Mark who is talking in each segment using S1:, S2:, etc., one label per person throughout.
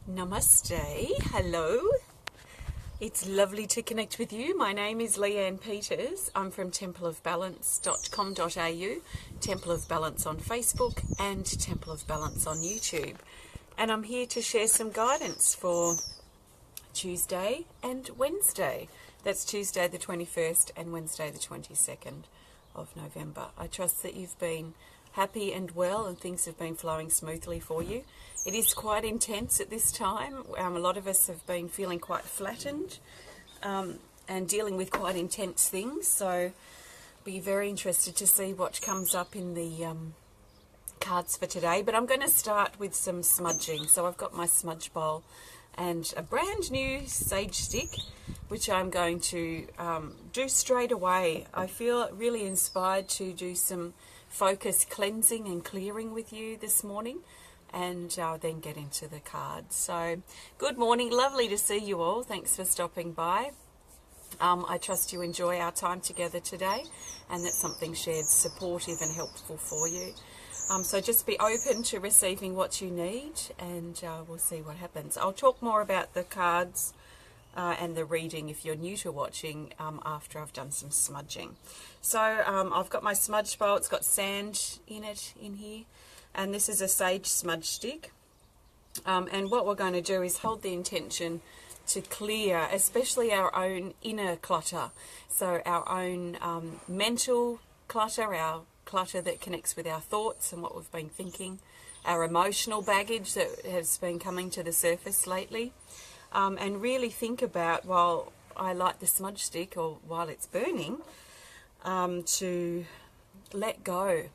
S1: Namaste. Hello. It's lovely to connect with you. My name is Leanne Peters. I'm from templeofbalance.com.au, Temple of Balance on Facebook and Temple of Balance on YouTube. And I'm here to share some guidance for Tuesday and Wednesday. That's Tuesday the 21st and Wednesday the 22nd of November. I trust that you've been happy and well and things have been flowing smoothly for you. It is quite intense at this time. A lot of us have been feeling quite flattened and dealing with quite intense things. So be very interested to see what comes up in the cards for today. But I'm going to start with some smudging. So I've got my smudge bowl and a brand new sage stick, which I'm going to do straight away. I feel really inspired to do some focus cleansing and clearing with you this morning, and then get into the cards. So good morning, lovely to see you all. Thanks for stopping by. I trust you enjoy our time together today and that something shared supportive and helpful for you. So just be open to receiving what you need, and we'll see what happens. I'll talk more about the cards and the reading if you're new to watching after I've done some smudging. So I've got my smudge bowl. It's got sand in it in here, and this is a sage smudge stick. And what we're going to do is hold the intention to clear, especially our own inner clutter. So our own mental clutter, our clutter that connects with our thoughts and what we've been thinking, our emotional baggage that has been coming to the surface lately. And really think about, while I light the smudge stick or while it's burning, to let go.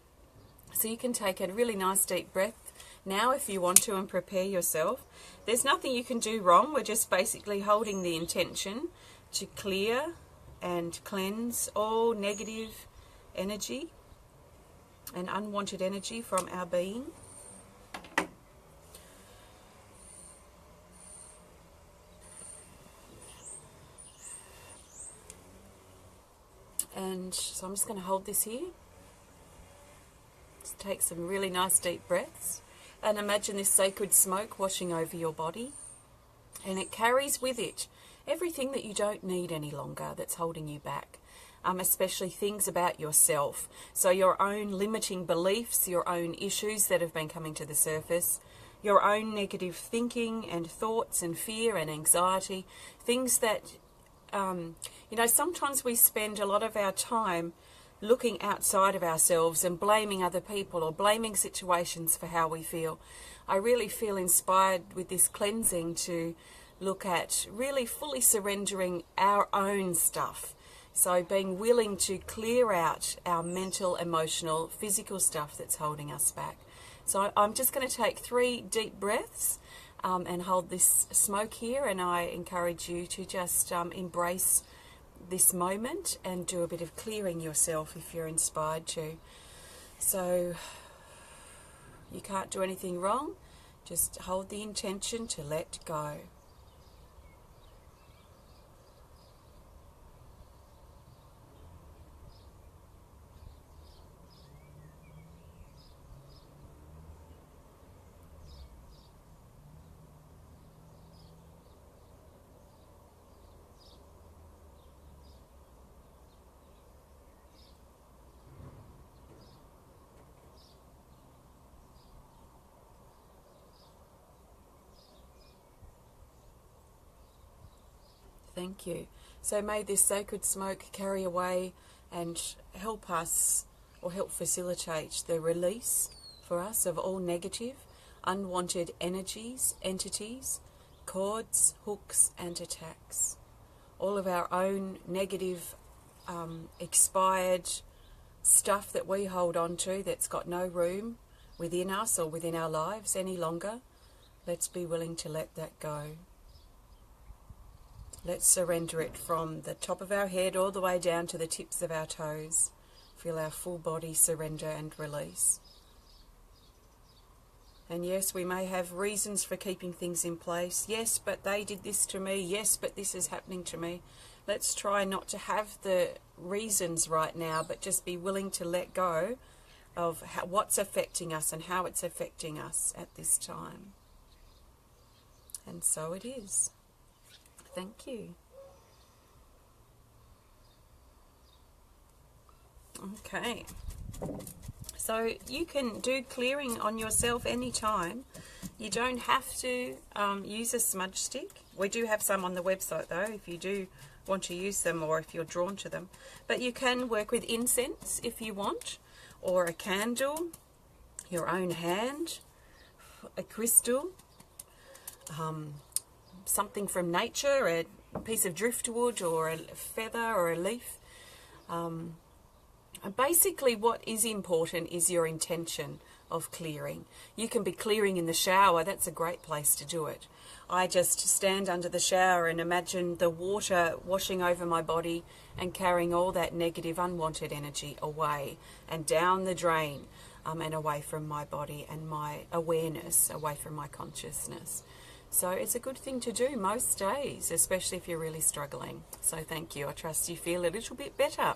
S1: So you can take a really nice deep breath now if you want to and prepare yourself. There's nothing you can do wrong. We're just basically holding the intention to clear and cleanse all negative energy and unwanted energy from our being. And so I'm just going to hold this here. Just take some really nice deep breaths and imagine this sacred smoke washing over your body, and it carries with it everything that you don't need any longer that's holding you back, especially things about yourself. So your own limiting beliefs, your own issues that have been coming to the surface, your own negative thinking and thoughts and fear and anxiety, things that sometimes we spend a lot of our time looking outside of ourselves and blaming other people or blaming situations for how we feel. I really feel inspired with this cleansing to look at really fully surrendering our own stuff. So being willing to clear out our mental, emotional, physical stuff that's holding us back. So I'm just going to take 3 deep breaths and hold this smoke here, and I encourage you to just embrace this moment and do a bit of clearing yourself if you're inspired to. So you can't do anything wrong, just hold the intention to let go. Thank you. So may this sacred smoke carry away and help us, or help facilitate the release for us of all negative, unwanted energies, entities, cords, hooks and attacks. All of our own negative, expired stuff that we hold on to that's got no room within us or within our lives any longer. Let's be willing to let that go. Let's surrender it from the top of our head all the way down to the tips of our toes. Feel our full body surrender and release. And yes, we may have reasons for keeping things in place. Yes, but they did this to me. Yes, but this is happening to me. Let's try not to have the reasons right now, but just be willing to let go of what's affecting us and how it's affecting us at this time. And so it is. Thank you. Okay. So you can do clearing on yourself anytime. You don't have to use a smudge stick. We do have some on the website though, if you do want to use them or if you're drawn to them. But you can work with incense if you want, or a candle, your own hand, a crystal, something from nature, a piece of driftwood or a feather or a leaf. And basically what is important is your intention of clearing. You can be clearing in the shower. That's a great place to do it. I just stand under the shower and imagine the water washing over my body and carrying all that negative, unwanted energy away and down the drain, and away from my body and my awareness, away from my consciousness. So it's a good thing to do most days, especially if you're really struggling. So thank you. I trust you feel a little bit better.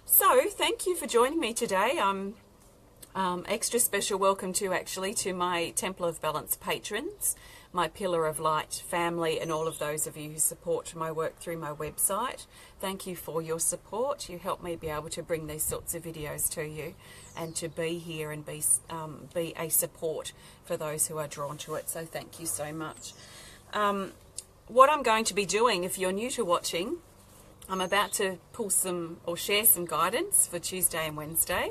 S1: So thank you for joining me today. Extra special welcome to my Temple of Balance patrons, my Pillar of Light family, and all of those of you who support my work through my website. Thank you for your support. You help me be able to bring these sorts of videos to you and to be here and be a support for those who are drawn to it. So thank you so much. What I'm going to be doing, if you're new to watching, I'm about to pull some or share some guidance for Tuesday and Wednesday.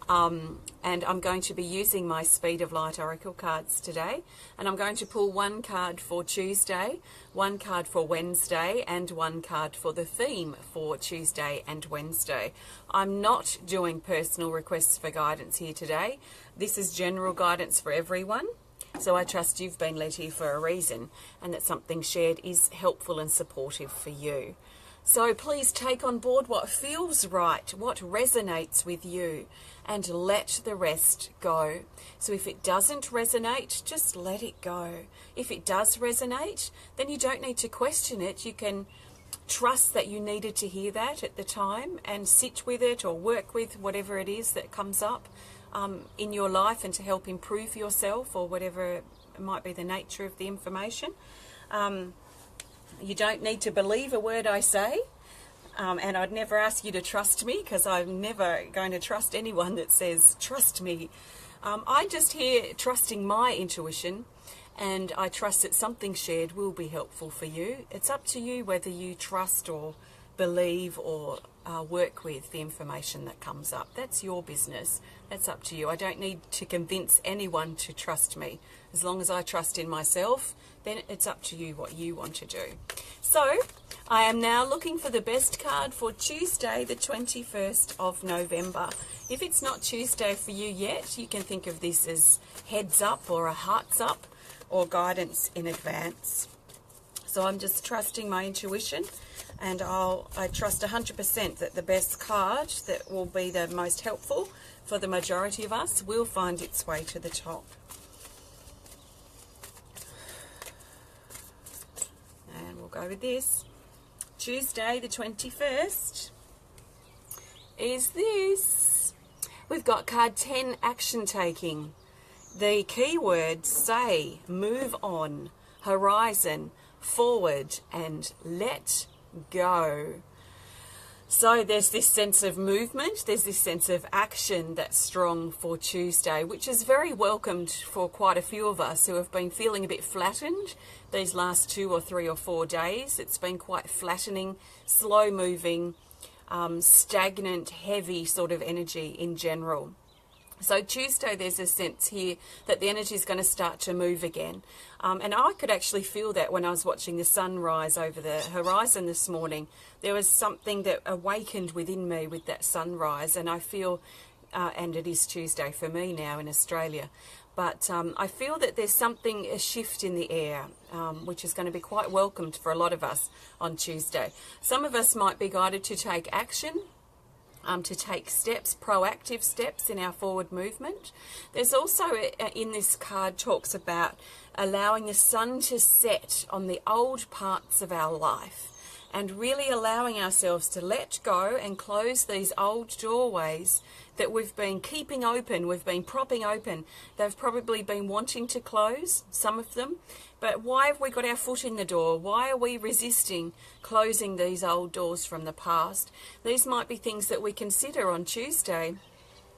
S1: And I'm going to be using my Speed of Light Oracle cards today. And I'm going to pull one card for Tuesday, one card for Wednesday, and one card for the theme for Tuesday and Wednesday. I'm not doing personal requests for guidance here today. This is general guidance for everyone. So I trust you've been led here for a reason and that something shared is helpful and supportive for you. So please take on board what feels right, what resonates with you, and let the rest go. So if it doesn't resonate, just let it go. If it does resonate, then you don't need to question it. You can trust that you needed to hear that at the time and sit with it or work with whatever it is that comes up in your life and to help improve yourself or whatever might be the nature of the information. You don't need to believe a word I say, and I'd never ask you to trust me because I'm never going to trust anyone that says, trust me. I just hear trusting my intuition, and I trust that something shared will be helpful for you. It's up to you whether you trust or believe or work with the information that comes up. That's your business. That's up to you. I don't need to convince anyone to trust me. As long as I trust in myself, then it's up to you what you want to do. So I am now looking for the best card for Tuesday, the 21st of November. If it's not Tuesday for you yet, you can think of this as heads up or a hearts up or guidance in advance. So I'm just trusting my intuition, and I trust 100% that the best card that will be the most helpful for the majority of us will find its way to the top. And we'll go with this. Tuesday the 21st is this. We've got card 10, action taking. The keywords say move on, horizon, forward, and let go. So there's this sense of movement, there's this sense of action that's strong for Tuesday, which is very welcomed for quite a few of us who have been feeling a bit flattened these last 2 or 3 or 4 days. It's been quite flattening, slow moving, stagnant, heavy sort of energy in general. So Tuesday, there's a sense here that the energy is going to start to move again. And I could actually feel that when I was watching the sunrise over the horizon this morning. There was something that awakened within me with that sunrise. And I feel, and it is Tuesday for me now in Australia, but I feel that there's a shift in the air, which is going to be quite welcomed for a lot of us on Tuesday. Some of us might be guided to take action, to take steps, proactive steps in our forward movement. There's also in this card talks about allowing the sun to set on the old parts of our life and really allowing ourselves to let go and close these old doorways that we've been keeping open, we've been propping open. They've probably been wanting to close, some of them, but why have we got our foot in the door? Why are we resisting closing these old doors from the past? These might be things that we consider on Tuesday,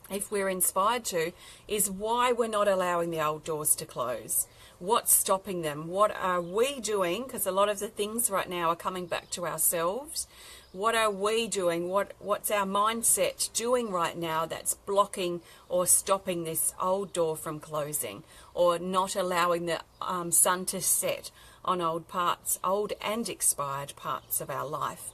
S1: if we're inspired to, is why we're not allowing the old doors to close. What's stopping them? What are we doing? Because a lot of the things right now are coming back to ourselves. What are we doing? What's our mindset doing right now that's blocking or stopping this old door from closing, or not allowing the sun to set on old and expired parts of our life?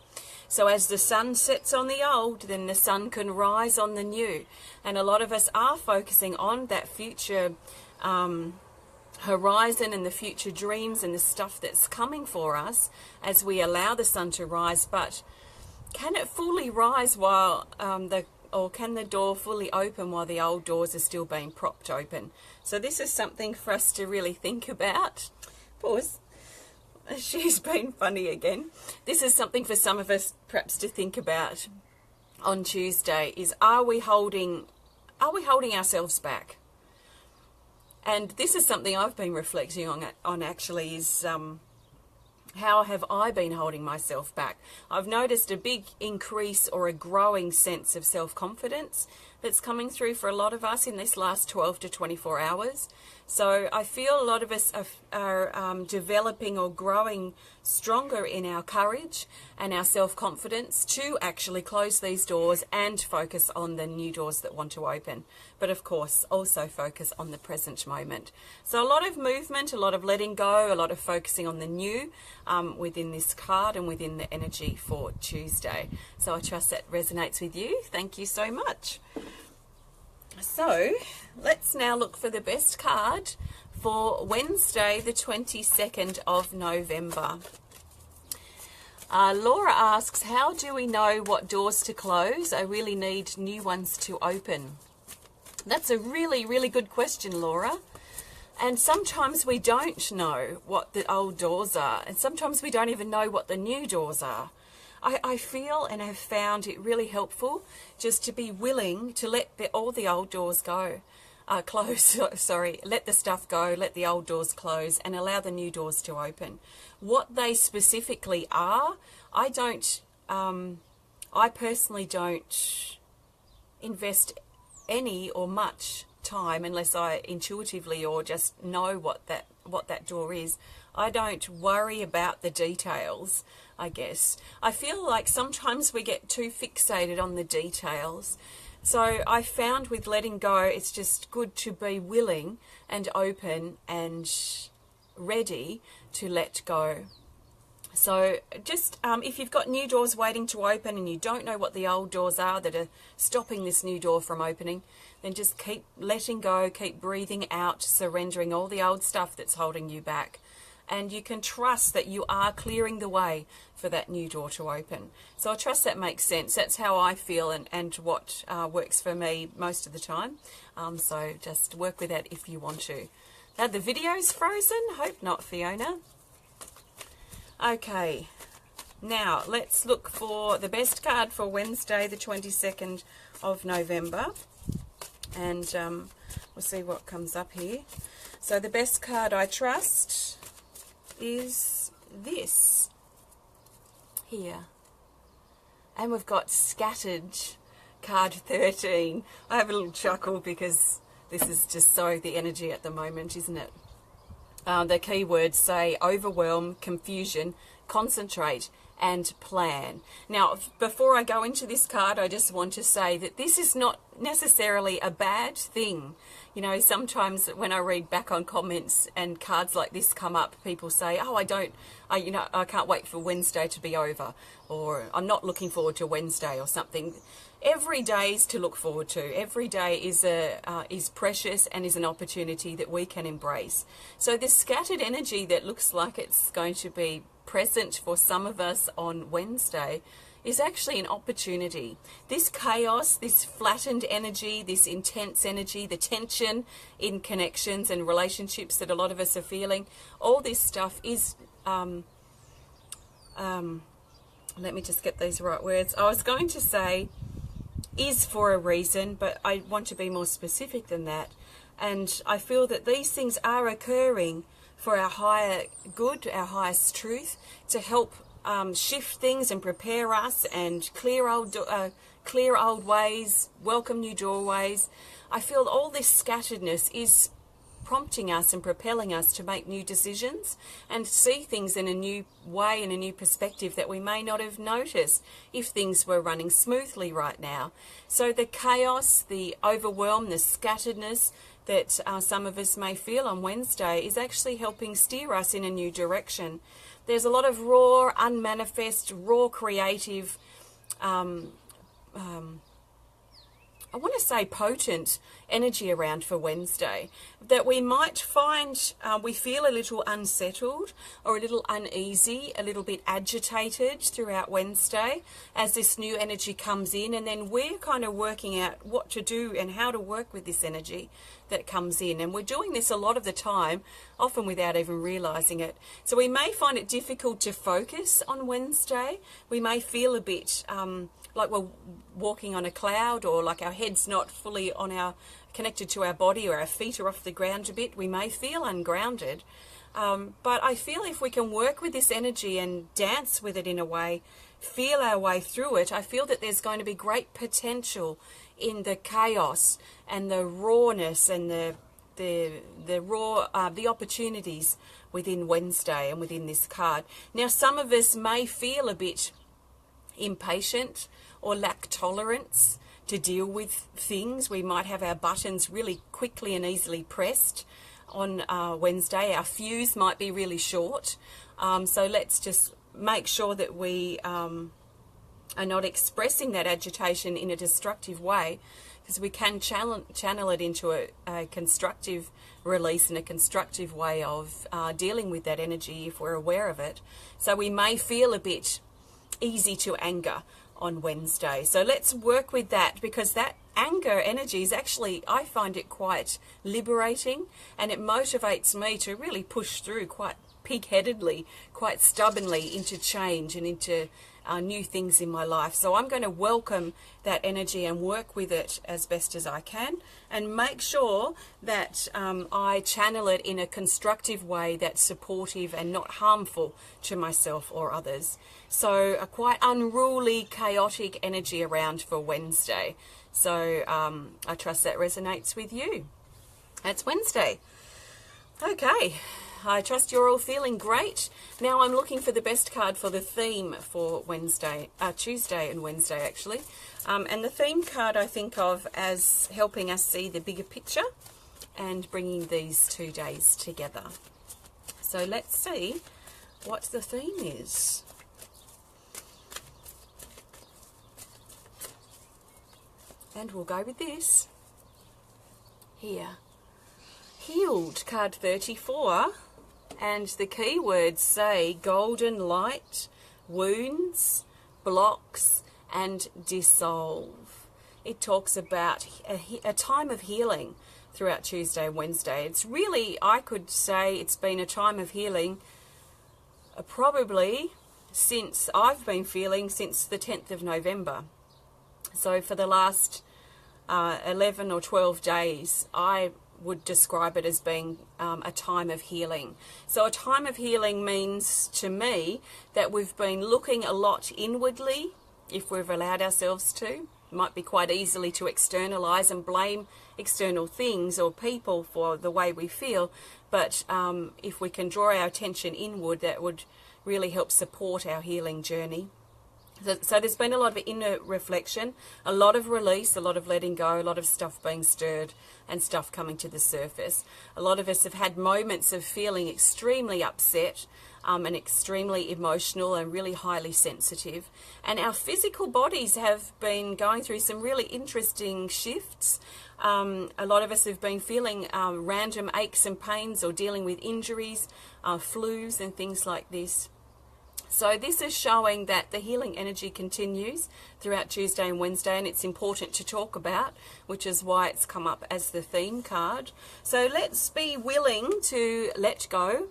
S1: So as the sun sets on the old, then the sun can rise on the new. And a lot of us are focusing on that future horizon and the future dreams and the stuff that's coming for us as we allow the sun to rise. But can it fully rise while can the door fully open while the old doors are still being propped open? So this is something for us to really think about. Pause. She's been funny again. This is something for some of us perhaps to think about on Tuesday, is are we holding ourselves back? And this is something I've been reflecting on actually, is how have I been holding myself back? I've noticed a big increase or a growing sense of self-confidence that's coming through for a lot of us in this last 12 to 24 hours. So I feel a lot of us are developing or growing stronger in our courage and our self-confidence to actually close these doors and focus on the new doors that want to open. But of course, also focus on the present moment. So a lot of movement, a lot of letting go, a lot of focusing on the new within this card and within the energy for Tuesday. So I trust that resonates with you. Thank you so much. So let's now look for the best card for Wednesday, the 22nd of November. Laura asks, how do we know what doors to close? I really need new ones to open. That's a really, really good question, Laura. And sometimes we don't know what the old doors are, and sometimes we don't even know what the new doors are. I feel and have found it really helpful just to be willing to let all the old doors go, let the stuff go, let the old doors close, and allow the new doors to open. What they specifically are, I personally don't invest any or much time unless I intuitively or just know what that door is. I don't worry about the details, I guess. I feel like sometimes we get too fixated on the details. So I found with letting go, it's just good to be willing and open and ready to let go. So just if you've got new doors waiting to open and you don't know what the old doors are that are stopping this new door from opening, then just keep letting go, keep breathing out, surrendering all the old stuff that's holding you back. And you can trust that you are clearing the way for that new door to open. So I trust that makes sense. That's how I feel and what works for me most of the time. So just work with that if you want to. Now the video's frozen. Hope not, Fiona. Okay, now let's look for the best card for Wednesday, the 22nd of November. And we'll see what comes up here. So the best card I trust is this here, and we've got Scattered, card 13. I have a little chuckle because this is just so the energy at the moment, isn't it? The keywords say overwhelm, confusion, concentrate, and plan. Now, before I go into this card, I just want to say that this is not necessarily a bad thing. You know, sometimes when I read back on comments and cards like this come up, people say, oh, I can't wait for Wednesday to be over, or I'm not looking forward to Wednesday or something. Every day is to look forward to. Every day is precious and is an opportunity that we can embrace. So this scattered energy that looks like it's going to be present for some of us on Wednesday is actually an opportunity. This chaos, this flattened energy, this intense energy, the tension in connections and relationships that a lot of us are feeling, all this stuff is, let me just get these right words. I was going to say, is for a reason, but I want to be more specific than that. And I feel that these things are occurring for our higher good, our highest truth, to help shift things and prepare us and clear old ways, welcome new doorways. I feel all this scatteredness is prompting us and propelling us to make new decisions and see things in a new way, in a new perspective that we may not have noticed if things were running smoothly right now. So the chaos, the overwhelm, the scatteredness that some of us may feel on Wednesday is actually helping steer us in a new direction. There's a lot of raw, unmanifest, raw creative, I want to say potent energy around for Wednesday, that we might find we feel a little unsettled or a little uneasy, a little bit agitated throughout Wednesday as this new energy comes in, and then we're kind of working out what to do and how to work with this energy that comes in. And we're doing this a lot of the time, often without even realizing it. So we may find it difficult to focus on Wednesday. We may feel a bit like we're walking on a cloud, or like our head's not fully connected to our body, or our feet are off the ground a bit. We may feel ungrounded. But I feel if we can work with this energy and dance with it in a way, feel our way through it, I feel that there's going to be great potential in the chaos and the rawness and the opportunities within Wednesday and within this card. Now, some of us may feel a bit impatient or lack tolerance to deal with things. We might have our buttons really quickly and easily pressed on Wednesday. Our fuse might be really short. So let's just make sure that we are not expressing that agitation in a destructive way, because we can channel it into a constructive release and a constructive way of dealing with that energy if we're aware of it. So we may feel a bit easy to anger on Wednesday. So let's work with that, because that anger energy is actually, I find it quite liberating, and it motivates me to really push through quite pig-headedly, quite stubbornly into change and into new things in my life. So I'm going to welcome that energy and work with it as best as I can, and make sure that I channel it in a constructive way that's supportive and not harmful to myself or others. So a quite unruly, chaotic energy around for Wednesday. So I trust that resonates with you. That's Wednesday. Okay. I trust you're all feeling great. Now I'm looking for the best card for the theme for Tuesday and Wednesday actually. And the theme card I think of as helping us see the bigger picture and bringing these 2 days together. So let's see what the theme is. And we'll go with this here. Healed, card 34, and the keywords say golden light, wounds, blocks, and dissolve. It talks about a time of healing throughout Tuesday and Wednesday. It's really, I could say it's been a time of healing probably since I've been feeling since the 10th of November. So for the last 11 or 12 days, I would describe it as being a time of healing. So a time of healing means to me that we've been looking a lot inwardly, if we've allowed ourselves to. It might be quite easily to externalize and blame external things or people for the way we feel, but if we can draw our attention inward, that would really help support our healing journey. So there's been a lot of inner reflection, a lot of release, a lot of letting go, a lot of stuff being stirred and stuff coming to the surface. A lot of us have had moments of feeling extremely upset and extremely emotional and really highly sensitive. And our physical bodies have been going through some really interesting shifts. A lot of us have been feeling random aches and pains or dealing with injuries, flus and things like this. So this is showing that the healing energy continues throughout Tuesday and Wednesday, and it's important to talk about, which is why it's come up as the theme card. So let's be willing to let go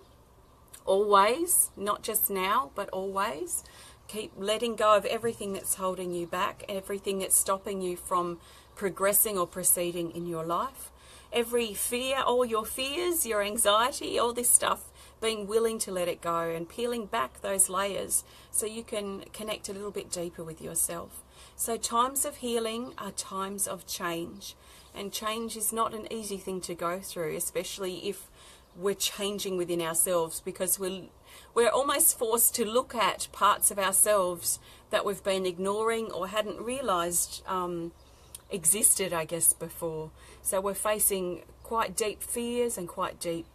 S1: always, not just now, but always. Keep letting go of everything that's holding you back, everything that's stopping you from progressing or proceeding in your life. Every fear, all your fears, your anxiety, all this stuff, being willing to let it go and peeling back those layers so you can connect a little bit deeper with yourself. So times of healing are times of change, and change is not an easy thing to go through, especially if we're changing within ourselves, because we're almost forced to look at parts of ourselves that we've been ignoring or hadn't realized existed, I guess, before. So we're facing quite deep fears and quite deep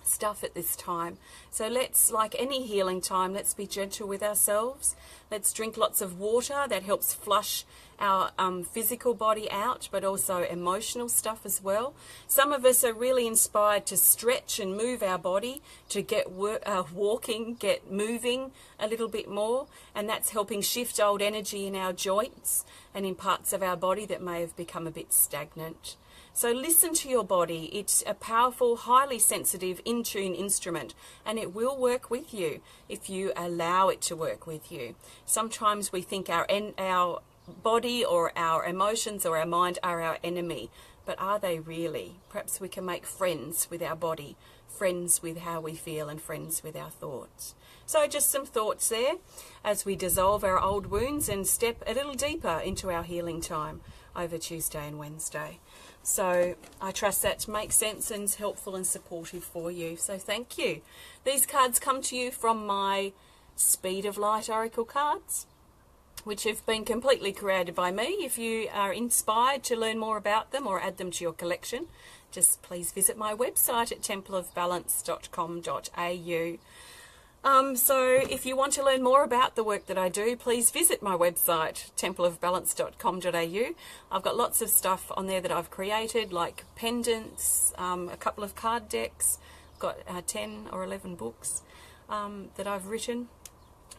S1: stuff at this time. So let's, like any healing time, let's be gentle with ourselves. Let's drink lots of water. That helps flush our physical body out, but also emotional stuff as well. Some of us are really inspired to stretch and move our body, to get walking, get moving a little bit more, and that's helping shift old energy in our joints and in parts of our body that may have become a bit stagnant. So listen to your body. It's a powerful, highly sensitive, in-tune instrument, and it will work with you if you allow it to work with you. Sometimes we think our body or our emotions or our mind are our enemy, but are they really? Perhaps we can make friends with our body, friends with how we feel, and friends with our thoughts. So just some thoughts there as we dissolve our old wounds and step a little deeper into our healing time over Tuesday and Wednesday. So I trust that makes sense and is helpful and supportive for you. So thank you. These cards come to you from my Speed of Light Oracle cards, which have been completely created by me. If you are inspired to learn more about them or add them to your collection, just please visit my website at templeofbalance.com.au. So if you want to learn more about the work that I do, please visit my website, templeofbalance.com.au. I've got lots of stuff on there that I've created, like pendants, a couple of card decks. I've got 10 or 11 books that I've written,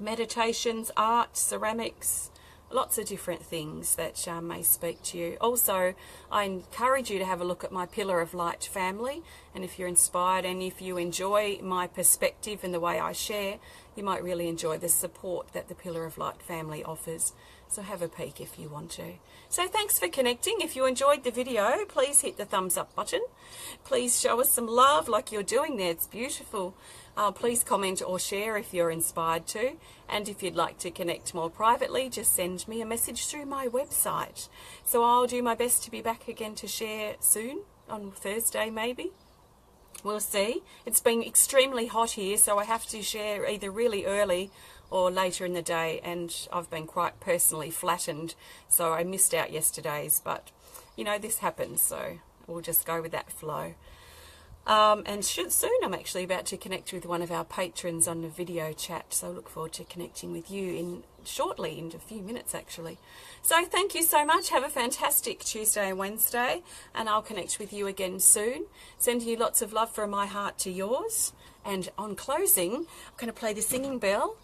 S1: meditations, art, ceramics, lots of different things that may speak to you. Also, I encourage you to have a look at my Pillar of Light family, and if you're inspired and if you enjoy my perspective and the way I share, you might really enjoy the support that the Pillar of Light family offers. So have a peek if you want to. So thanks for connecting. If you enjoyed the video, please hit the thumbs up button. Please show us some love like you're doing there. It's beautiful. Please comment or share if you're inspired to. And if you'd like to connect more privately, just send me a message through my website. So I'll do my best to be back again to share soon, on Thursday maybe. We'll see. It's been extremely hot here, so I have to share either really early or later in the day, and I've been quite personally flattened, so I missed out yesterday's, but you know, this happens, so we'll just go with that flow. And soon I'm actually about to connect with one of our patrons on a video chat, so I look forward to connecting with you shortly, in a few minutes actually. So thank you so much. Have a fantastic Tuesday and Wednesday, and I'll connect with you again soon. Sending you lots of love from my heart to yours. And on closing, I'm going to play the singing bell.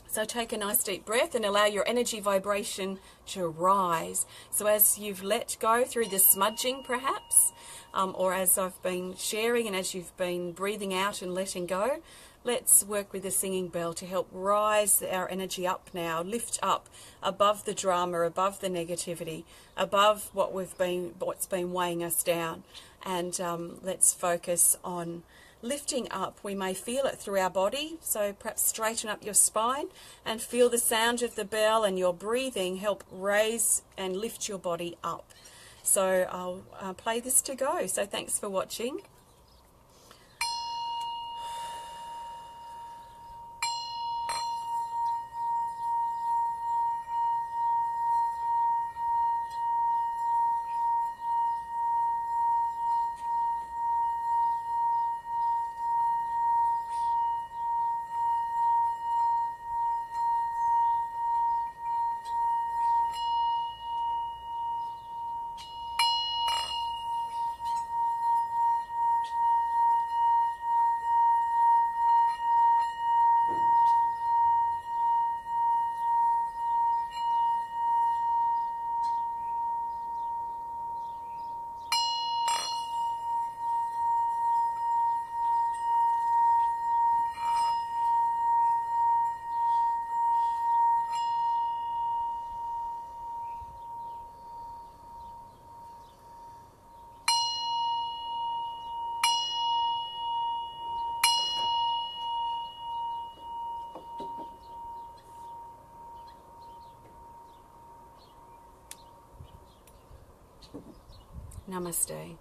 S1: So take a nice deep breath and allow your energy vibration to rise. So as you've let go through the smudging perhaps, or as I've been sharing and as you've been breathing out and letting go, let's work with the singing bell to help rise our energy up now, lift up above the drama, above the negativity, above what's been weighing us down. And let's focus on lifting up. We may feel it through our body, so perhaps straighten up your spine and feel the sound of the bell and your breathing help raise and lift your body up. So I'll play this to go. So thanks for watching. Namaste.